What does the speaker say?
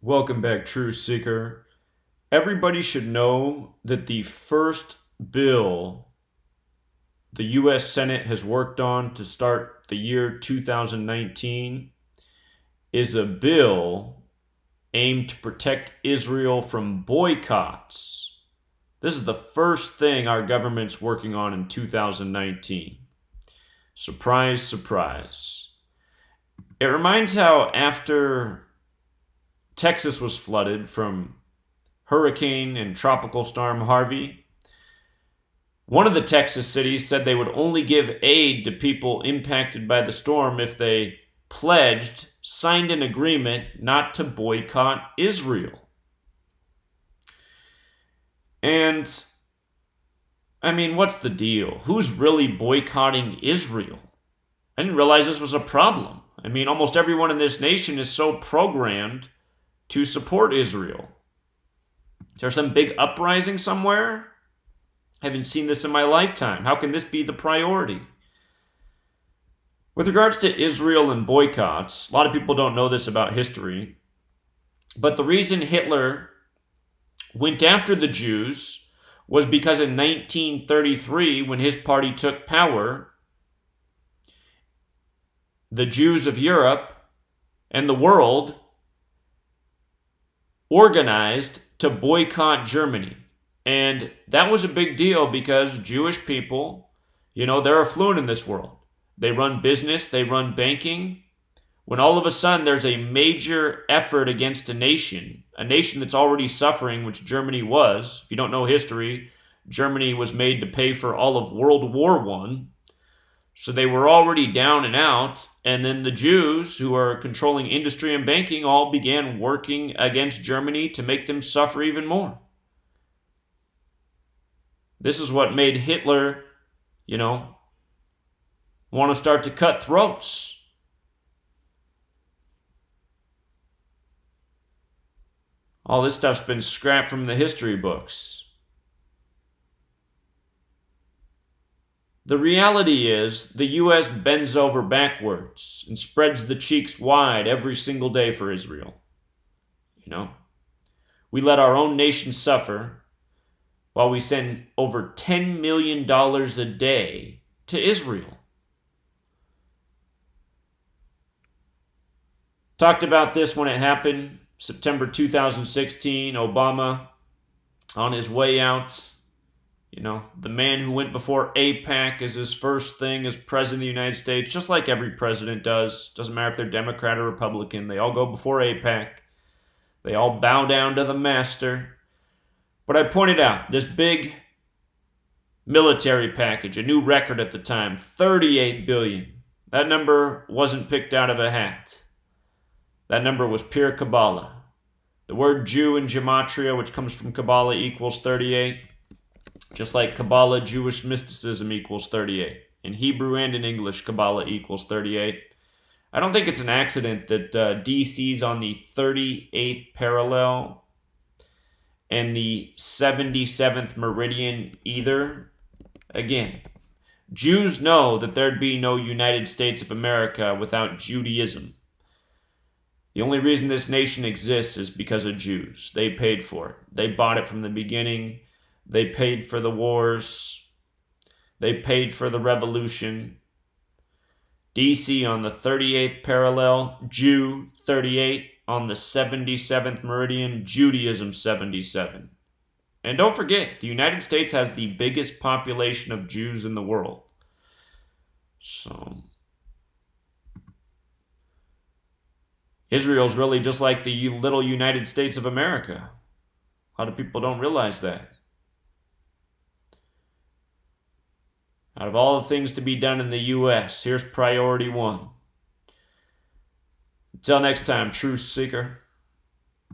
Welcome back, Truth Seeker. Everybody should know that the first bill the U.S. Senate has worked on to start the year 2019 is a bill aimed to protect Israel from boycotts. This is the first thing our government's working on in 2019. Surprise, surprise. It reminds how after Texas was flooded from Hurricane and Tropical Storm Harvey, one of the Texas cities said they would only give aid to people impacted by the storm if they signed an agreement not to boycott Israel. And, what's the deal? Who's really boycotting Israel? I didn't realize this was a problem. Almost everyone in this nation is so programmed to support Israel. Is there some big uprising somewhere? I haven't seen this in my lifetime. How can this be the priority? With regards to Israel and boycotts, a lot of people don't know this about history, but the reason Hitler went after the Jews was because in 1933, when his party took power, the Jews of Europe and the world organized to boycott Germany. And that was a big deal because Jewish people, they're affluent in this world. They run business, they run banking. When all of a sudden there's a major effort against a nation that's already suffering, which Germany was. If you don't know history, Germany was made to pay for all of World War I. So they were already down and out. And then the Jews, who are controlling industry and banking, all began working against Germany to make them suffer even more. This is what made Hitler, want to start to cut throats. All this stuff's been scrapped from the history books. The reality is the U.S. bends over backwards and spreads the cheeks wide every single day for Israel. We let our own nation suffer while we send over $10 million a day to Israel. Talked about this when it happened, September 2016, Obama on his way out. The man who went before AIPAC as his first thing as president of the United States, just like every president does. Doesn't matter if they're Democrat or Republican. They all go before AIPAC. They all bow down to the master. But I pointed out this big military package, a new record at the time, $38 billion. That number wasn't picked out of a hat. That number was pure Kabbalah. The word Jew in Gematria, which comes from Kabbalah, equals 38. Just like Kabbalah, Jewish mysticism equals 38. In Hebrew and in English, Kabbalah equals 38. I don't think it's an accident that DC's on the 38th parallel and the 77th meridian either. Again, Jews know that there'd be no United States of America without Judaism. The only reason this nation exists is because of Jews. They paid for it. They bought it from the beginning. They paid for the wars. They paid for the revolution. DC on the 38th parallel, Jew 38 on the 77th meridian, Judaism 77. And don't forget, the United States has the biggest population of Jews in the world. So Israel's really just like the little United States of America. A lot of people don't realize that. Out of all the things to be done in the U.S., here's priority one. Until next time, Truth Seeker.